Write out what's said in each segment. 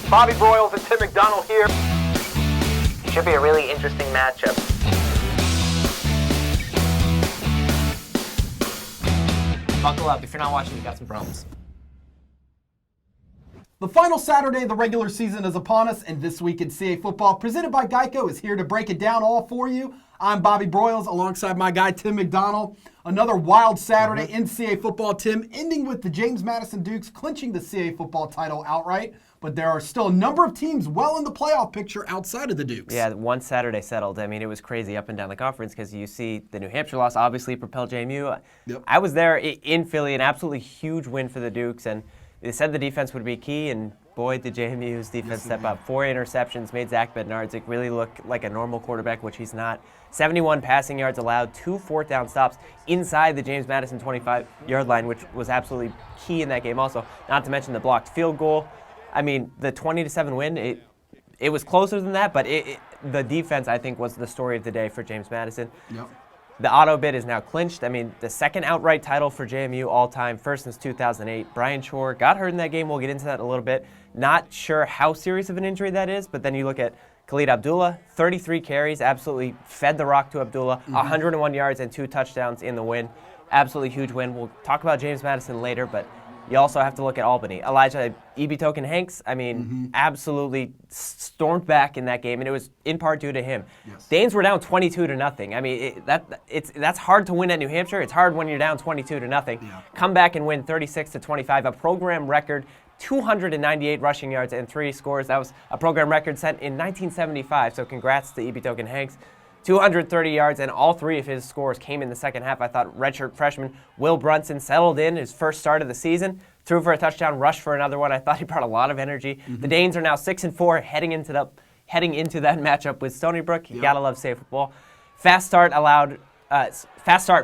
Bobby Broyles and Tim McDonald here. Should be a really interesting matchup. Buckle up. If you're not watching, you got some problems. The final Saturday of the regular season is upon us, and This Week in CA Football, presented by Geico, is here to break it down all for you. I'm Bobby Broyles, alongside my guy, Tim McDonald. Another wild Saturday in CA Football, Tim, ending with the James Madison Dukes clinching the CA Football title outright. But there are still a number of teams well in the playoff picture outside of the Dukes. Yeah, one Saturday settled. I mean, it was crazy up and down the conference because you see the New Hampshire loss obviously propelled JMU. Yep. I was there in Philly, an absolutely huge win for the Dukes, and they said the defense would be key, and boy, did JMU's defense step up. 4 interceptions, made Zach Bednarczyk really look like a normal quarterback, which he's not. 71 passing yards allowed, 2 fourth-down stops inside the James Madison 25-yard line, which was absolutely key in that game also, not to mention the blocked field goal. I mean, the 20-7 win, it was closer than that, but the defense, I think, was the story of the day for James Madison. Yep. The auto bid is now clinched. I mean, the second outright title for JMU all-time, first since 2008. Brian Shore got hurt in that game. We'll get into that in a little bit. Not sure how serious of an injury that is, but then you look at Khalid Abdullah, 33 carries, absolutely fed the rock to Abdullah, 101 yards and 2 touchdowns in the win. Absolutely huge win. We'll talk about James Madison later, but you also have to look at Albany. Elijah Token Hanks, I mean, absolutely stormed back in that game, and it was in part due to him. Yes. Danes were down 22-0. I mean, that's hard to win at New Hampshire. It's hard when you're down 22-0. Yeah. Come back and win 36-25, a program record, 298 rushing yards and 3 scores. That was a program record set in 1975, so congrats to Token Hanks. 230 yards, and all 3 of his scores came in the second half. I thought redshirt freshman Will Brunson settled in his first start of the season, threw for a touchdown, rushed for another one. I thought he brought a lot of energy. The Danes are now 6-4, heading into that matchup with Stony Brook. You gotta love safe football. Fast start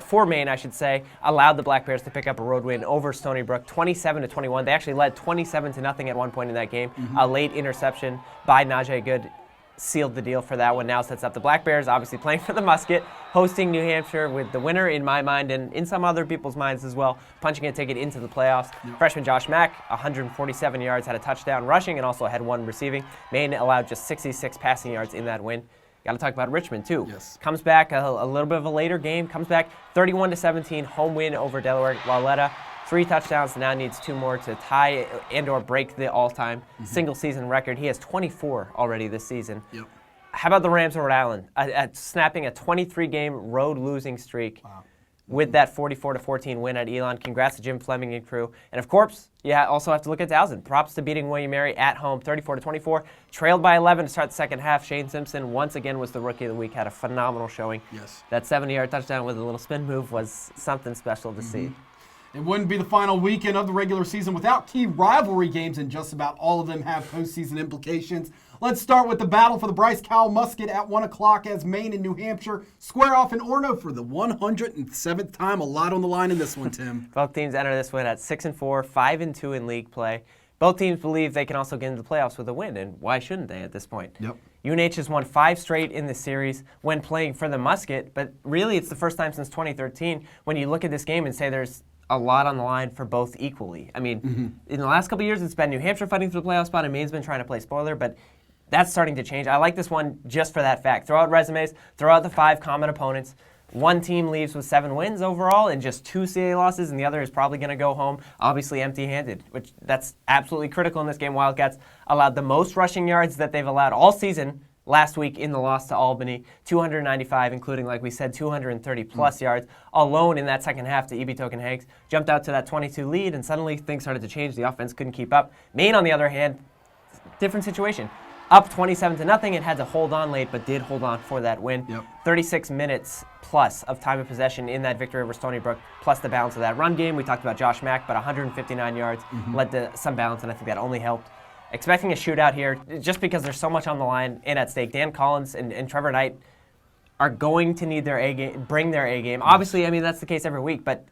for Maine, I should say, allowed the Black Bears to pick up a road win over Stony Brook, 27-21. They actually led 27-0 at one point in that game. A late interception by Najee Good sealed the deal for that one. Now sets up the Black Bears, obviously playing for the Musket, hosting New Hampshire with the winner in my mind and in some other people's minds as well, punching a ticket into the playoffs. Freshman Josh Mack, 147 yards, had a touchdown rushing and also had 1 receiving. Maine allowed just 66 passing yards in that win. Got to talk about Richmond, too. Yes. Comes back a little bit of a later game, comes back 31-17, home win over Delaware. Laletta, 3 touchdowns, now needs 2 more to tie and or break the all-time single-season record. He has 24 already this season. Yep. How about the Rams of Rhode Island? Snapping a 23-game road losing streak with that 44-14 win at Elon. Congrats to Jim Fleming and crew. And of course, you also have to look at Towson. Props to beating William Mary at home, 34-24. Trailed by 11 to start the second half. Shane Simpson once again was the Rookie of the Week. Had a phenomenal showing. Yes. That 70-yard touchdown with a little spin move was something special to see. It wouldn't be the final weekend of the regular season without key rivalry games, and just about all of them have postseason implications. Let's start with the battle for the Bryce Cowell Musket at 1 o'clock as Maine and New Hampshire square off in Orono for the 107th time. A lot on the line in this one, Tim. Both teams enter this one at 6-4, 5-2 in league play. Both teams believe they can also get into the playoffs with a win, and why shouldn't they at this point? Yep. UNH has won 5 straight in the series when playing for the Musket, but really it's the first time since 2013 when you look at this game and say there's a lot on the line for both equally. I mean, in the last couple of years, it's been New Hampshire fighting for the playoff spot, and Maine's been trying to play spoiler, but that's starting to change. I like this one just for that fact. Throw out resumes, throw out the 5 common opponents. One team leaves with 7 wins overall and just 2 CA losses, and the other is probably going to go home, obviously empty-handed, which that's absolutely critical in this game. Wildcats allowed the most rushing yards that they've allowed all season last week in the loss to Albany, 295, including, like we said, 230-plus yards alone in that second half to Token Hanks. Jumped out to that 22 lead, and suddenly things started to change. The offense couldn't keep up. Maine, on the other hand, different situation. Up 27-0 and had to hold on late, but did hold on for that win. Yep. 36 minutes plus of time of possession in that victory over Stony Brook, plus the balance of that run game. We talked about Josh Mack, but 159 yards led to some balance, and I think that only helped. Expecting a shootout here, just because there's so much on the line and at stake. Dan Collins and Trevor Knight are going to need their A game, bring their A game. Obviously, I mean, that's the case every week, but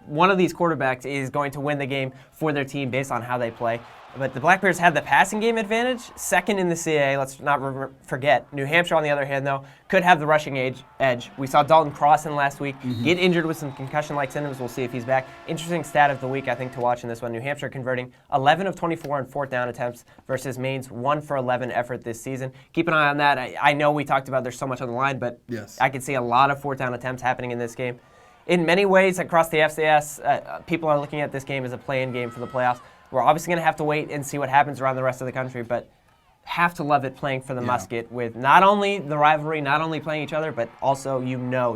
one of these quarterbacks is going to win the game for their team based on how they play. But the Black Bears have the passing game advantage, second in the CAA. Let's not forget. New Hampshire, on the other hand, though, could have the rushing edge. We saw Dalton Crossan last week get injured with some concussion-like symptoms. We'll see if he's back. Interesting stat of the week, I think, to watch in this one. New Hampshire converting 11 of 24 on fourth down attempts versus Maine's 1 for 11 effort this season. Keep an eye on that. I know we talked about there's so much on the line, but yes, I could see a lot of fourth down attempts happening in this game. In many ways, across the FCS, people are looking at this game as a play-in game for the playoffs. We're obviously going to have to wait and see what happens around the rest of the country, but have to love it playing for the Musket with not only the rivalry, not only playing each other, but also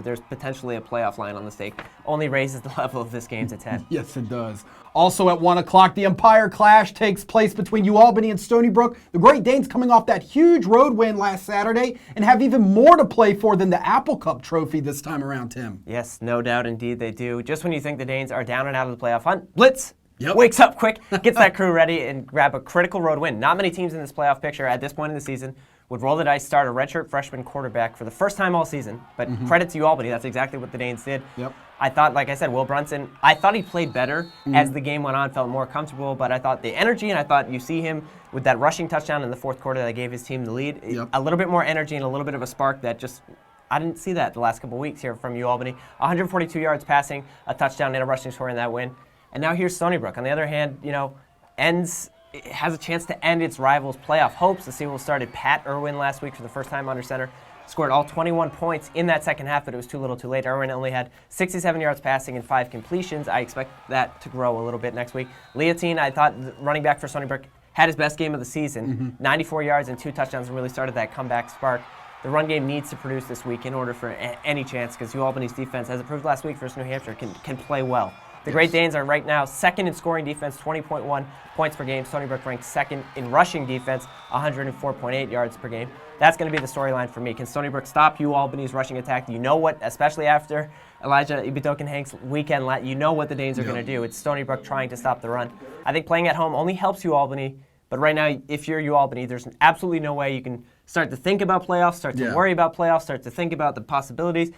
there's potentially a playoff line on the stake. Only raises the level of this game to 10. Yes, it does. Also at 1 o'clock, the Empire Clash takes place between Albany and Stony Brook. The Great Danes coming off that huge road win last Saturday and have even more to play for than the Apple Cup trophy this time around, Tim. Yes, no doubt indeed they do. Just when you think the Danes are down and out of the playoff hunt, Blitz Yep. wakes up quick, gets that crew ready, and grab a critical road win. Not many teams in this playoff picture at this point in the season would roll the dice, start a redshirt freshman quarterback for the first time all season. But credit to Albany, that's exactly what the Danes did. Yep. I thought, like I said, Will Brunson, I thought he played better as the game went on, felt more comfortable, but I thought the energy, and I thought you see him with that rushing touchdown in the fourth quarter that gave his team the lead, a little bit more energy and a little bit of a spark that just, I didn't see that the last couple weeks here from Albany. 142 yards passing, a touchdown and a rushing score in that win. And now here's Stony Brook. On the other hand, has a chance to end its rivals' playoff hopes. The Seawolves started Pat Irwin last week for the first time under center. Scored all 21 points in that second half, but it was too little too late. Irwin only had 67 yards passing and 5 completions. I expect that to grow a little bit next week. Leontine, I thought, running back for Stony Brook, had his best game of the season. 94 yards and 2 touchdowns and really started that comeback spark. The run game needs to produce this week in order for any chance, because Albany's defense, as it proved last week versus New Hampshire, can play well. The Great Danes are right now second in scoring defense, 20.1 points per game. Stony Brook ranks second in rushing defense, 104.8 yards per game. That's going to be the storyline for me. Can Stony Brook stop Albany's rushing attack? You know what, especially after Elijah Ibitokin-Hank's weekend, you know what the Danes are going to do. It's Stony Brook trying to stop the run. I think playing at home only helps Albany, but right now, if you're Albany, there's absolutely no way you can start to think about playoffs, start to worry about playoffs, start to think about the possibilities.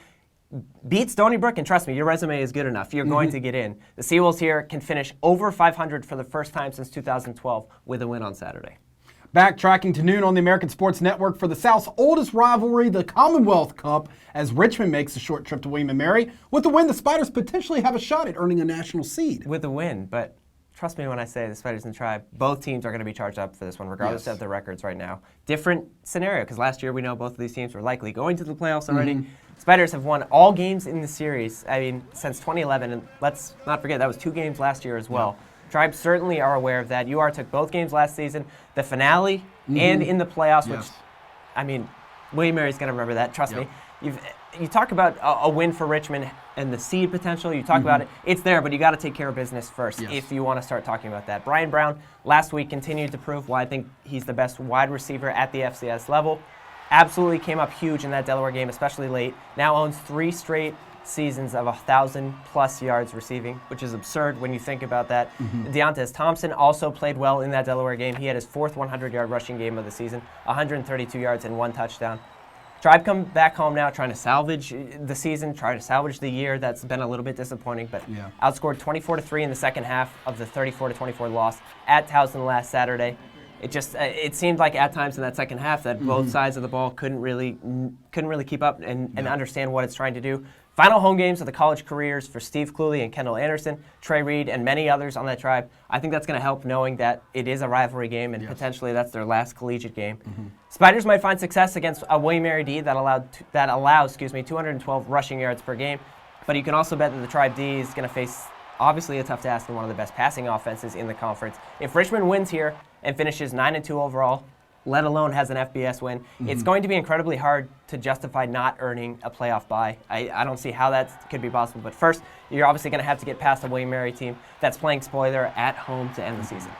Beat Stony Brook, and trust me, your resume is good enough. You're going to get in. The Seawolves here can finish over 500 for the first time since 2012 with a win on Saturday. Backtracking to noon on the American Sports Network for the South's oldest rivalry, the Commonwealth Cup, as Richmond makes a short trip to William & Mary. With the win, the Spiders potentially have a shot at earning a national seed. With a win, but trust me when I say the Spiders and Tribe, both teams are going to be charged up for this one, regardless of their records right now. Different scenario, because last year we know both of these teams were likely going to the playoffs already. Spiders have won all games in the series, since 2011, and let's not forget that was 2 games last year as well. Tribe certainly are aware of that. UR took both games last season, the finale and in the playoffs, which, William Mary's going to remember that, trust me. You talk about a win for Richmond and the seed potential, you talk about it, it's there, but you got to take care of business first if you want to start talking about that. Brian Brown last week continued to prove why I think he's the best wide receiver at the FCS level. Absolutely came up huge in that Delaware game, especially late. Now owns 3 straight seasons of 1,000+ yards receiving, which is absurd when you think about that. Deontay Thompson also played well in that Delaware game. He had his 4th 100-yard rushing game of the season, 132 yards and 1 touchdown. Tribe come back home now trying to salvage the season, trying to salvage the year. That's been a little bit disappointing, but outscored 24-3 in the second half of the 34-24 loss at Towson last Saturday. It seemed like at times in that second half that both sides of the ball couldn't really keep up and understand what it's trying to do. Final home games of the college careers for Steve Cluley and Kendall Anderson, Trey Reed, and many others on that Tribe. I think that's going to help knowing that it is a rivalry game and potentially that's their last collegiate game. Spiders might find success against a William & Mary D that allows 212 rushing yards per game, but you can also bet that the Tribe D is going to face obviously a tough task and one of the best passing offenses in the conference. If Richmond wins here and finishes 9-2 overall, let alone has an FBS win, it's going to be incredibly hard to justify not earning a playoff bye. I don't see how that could be possible. But first, you're obviously going to have to get past the William & Mary team that's playing spoiler at home to end the season.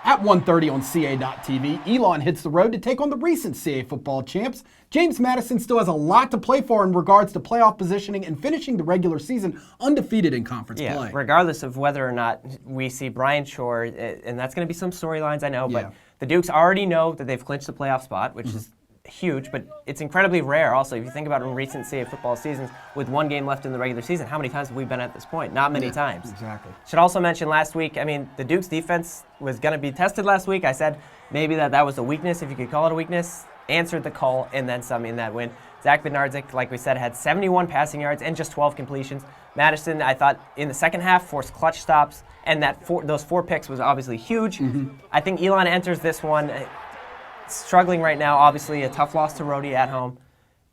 At 1:30 on CA.TV, Elon hits the road to take on the recent CA football champs. James Madison still has a lot to play for in regards to playoff positioning and finishing the regular season undefeated in conference play. Regardless of whether or not we see Brian Shore, and that's going to be some storylines, I know, but the Dukes already know that they've clinched the playoff spot, which is huge, but it's incredibly rare also. If you think about it in recent CA football seasons, with 1 game left in the regular season, how many times have we been at this point? Not many times. Exactly. Should also mention last week, the Dukes defense was going to be tested last week. I said maybe that was a weakness, if you could call it a weakness. Answered the call and then some in that win. Zach Bednarczyk, like we said, had 71 passing yards and just 12 completions. Madison, I thought, in the second half, forced clutch stops, and those 4 picks was obviously huge. I think Elon enters this one struggling right now, obviously a tough loss to Rhode at home.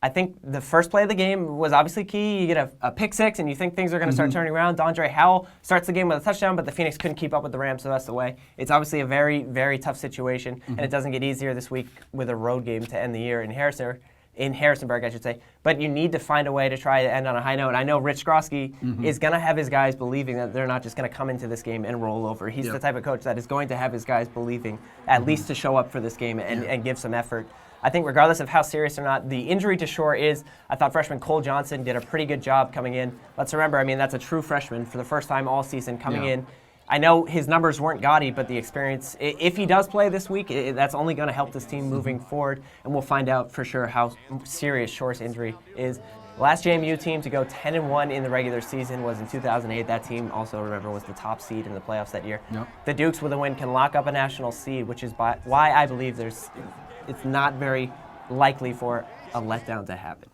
I think the first play of the game was obviously key. You get a pick six, and you think things are going to start turning around. Dondre Howell starts the game with a touchdown, but the Phoenix couldn't keep up with the Rams the rest of the way. It's obviously a very, very tough situation, and it doesn't get easier this week with a road game to end the year in Harrisonburg, I should say. But you need to find a way to try to end on a high note. I know Rich Grosky is going to have his guys believing that they're not just going to come into this game and roll over. He's the type of coach that is going to have his guys believing at least to show up for this game and give some effort. I think regardless of how serious or not, the injury to Shore is, I thought freshman Cole Johnson did a pretty good job coming in. Let's remember, I mean, that's a true freshman for the first time all season coming in. I know his numbers weren't gaudy, but the experience, if he does play this week, that's only going to help this team moving forward, and we'll find out for sure how serious Shore's injury is. The last JMU team to go 10-1 in the regular season was in 2008. That team, also remember, was the top seed in the playoffs that year. The Dukes with a win can lock up a national seed, which is why I believe it's not very likely for a letdown to happen.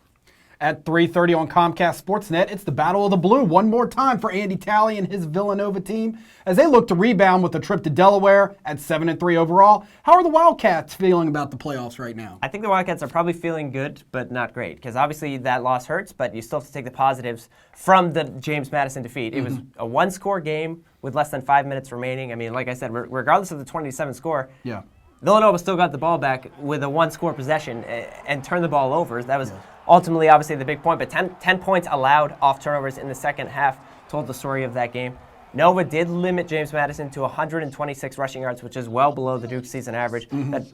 At 3:30 on Comcast Sportsnet, it's the Battle of the Blue one more time for Andy Talley and his Villanova team as they look to rebound with a trip to Delaware at 7-3 overall. How are the Wildcats feeling about the playoffs right now? I think the Wildcats are probably feeling good, but not great, because obviously that loss hurts, but you still have to take the positives from the James Madison defeat. It was a one-score game with less than 5 minutes remaining. I mean, like I said, regardless of the 27 score, Villanova still got the ball back with a one-score possession and turned the ball over. That was ultimately, obviously, the big point. But 10 points allowed off turnovers in the second half told the story of that game. Nova did limit James Madison to 126 rushing yards, which is well below the Duke season average. That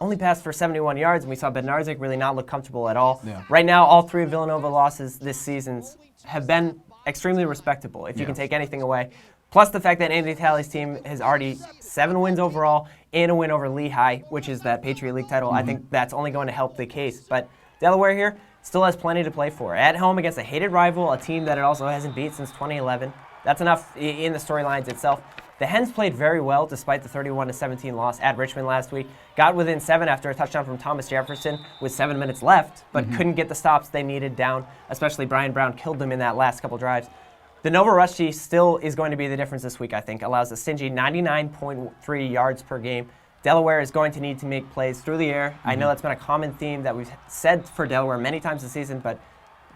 only passed for 71 yards, and we saw Bednarczyk really not look comfortable at all. Right now, all 3 Villanova losses this season have been extremely respectable, if you can take anything away. Plus the fact that Andy Talley's team has already 7 wins overall and a win over Lehigh, which is that Patriot League title. I think that's only going to help the case. But Delaware here still has plenty to play for. At home against a hated rival, a team that it also hasn't beat since 2011. That's enough in the storylines itself. The Hens played very well despite the 31-17 loss at Richmond last week. Got within 7 after a touchdown from Thomas Jefferson with 7 minutes left, but couldn't get the stops they needed down. Especially Brian Brown killed them in that last couple drives. The Nova Rushdie still is going to be the difference this week, I think. Allows a stingy 99.3 yards per game. Delaware is going to need to make plays through the air. I know that's been a common theme that we've said for Delaware many times this season, but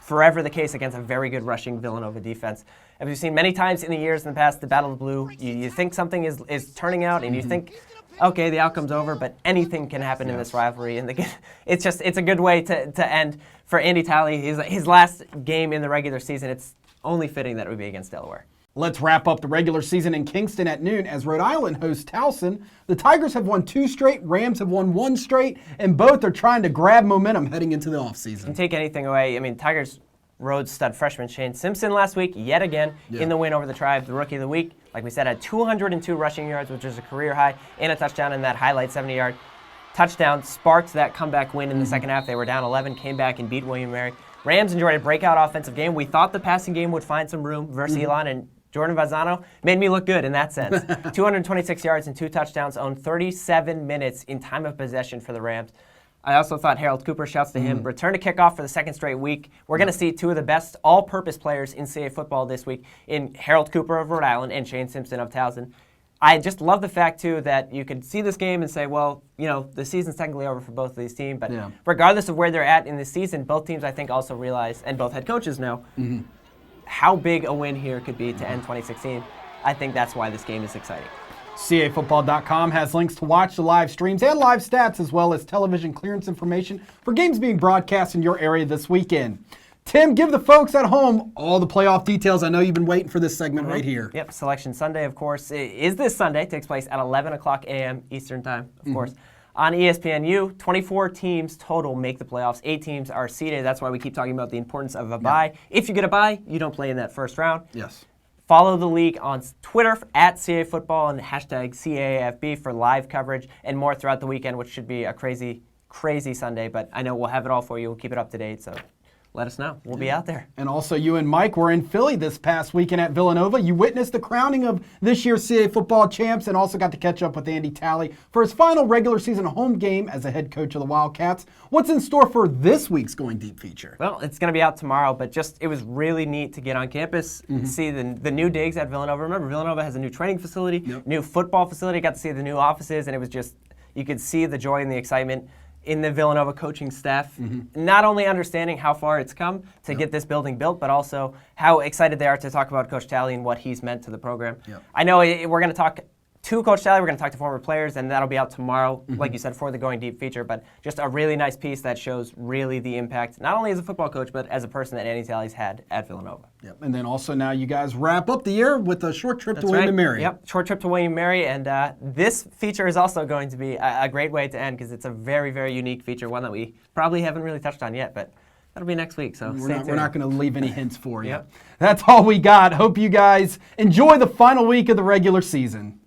forever the case against a very good rushing Villanova defense. As we've seen many times in the years in the past, the Battle of the Blue, you think something is turning out, and you think, okay, the outcome's over, but anything can happen in this rivalry. And it's a good way to end for Andy Talley. His last game in the regular season, it's only fitting that it would be against Delaware. Let's wrap up the regular season in Kingston at noon as Rhode Island hosts Towson. The Tigers have won 2 straight, Rams have won 1 straight, and both are trying to grab momentum heading into the offseason. Take anything away. I mean, Tigers Rhodes stud freshman Shane Simpson last week, yet again, in the win over the Tribe, the Rookie of the Week. Like we said, had 202 rushing yards, which is a career high, and a touchdown in that highlight 70-yard touchdown. Sparked that comeback win in the second half. They were down 11, came back and beat William & Mary. Rams enjoyed a breakout offensive game. We thought the passing game would find some room versus Elon, and Jordan Vazano made me look good in that sense. 226 yards and 2 touchdowns, owned 37 minutes in time of possession for the Rams. I also thought Harold Cooper, shouts to him, return to kickoff for the second straight week. We're going to see 2 of the best all-purpose players in CAA football this week in Harold Cooper of Rhode Island and Shane Simpson of Towson. I just love the fact, too, that you could see this game and say, well, you know, the season's technically over for both of these teams. But regardless of where they're at in the season, both teams, I think, also realize, and both head coaches know, how big a win here could be to end 2016. I think that's why this game is exciting. CAFootball.com has links to watch the live streams and live stats, as well as television clearance information for games being broadcast in your area this weekend. Tim, give the folks at home all the playoff details. I know you've been waiting for this segment right here. Yep, Selection Sunday, of course, is this Sunday. It takes place at 11 o'clock a.m. Eastern Time, of course. On ESPNU, 24 teams total make the playoffs. 8 teams are seeded. That's why we keep talking about the importance of a bye. If you get a bye, you don't play in that first round. Yes. Follow the league on Twitter at CA Football and hashtag CAAFB for live coverage and more throughout the weekend, which should be a crazy, crazy Sunday. But I know we'll have it all for you. We'll keep it up to date. So let us know. We'll be out there. And also, you and Mike were in Philly this past weekend at Villanova. You witnessed the crowning of this year's CAA football champs and also got to catch up with Andy Talley for his final regular season home game as a head coach of the Wildcats. What's in store for this week's Going Deep feature? Well, it's going to be out tomorrow, but it was really neat to get on campus, see the new digs at Villanova. Remember, Villanova has a new training facility, new football facility. Got to see the new offices, and it was just, you could see the joy and the excitement in the Villanova coaching staff, not only understanding how far it's come to get this building built, but also how excited they are to talk about Coach Talley and what he's meant to the program. I know we're going to talk to Coach Talley, we're going to talk to former players, and that'll be out tomorrow, like you said, for the Going Deep feature, but just a really nice piece that shows really the impact, not only as a football coach, but as a person that Andy Talley's had at Villanova. Yep. And then also now you guys wrap up the year with a short trip to William & Mary. Yep, short trip to William & Mary, and this feature is also going to be a great way to end because it's a very, very unique feature, one that we probably haven't really touched on yet, but that'll be next week, so stay tuned. We're not going to leave any hints for you. That's all we got. Hope you guys enjoy the final week of the regular season.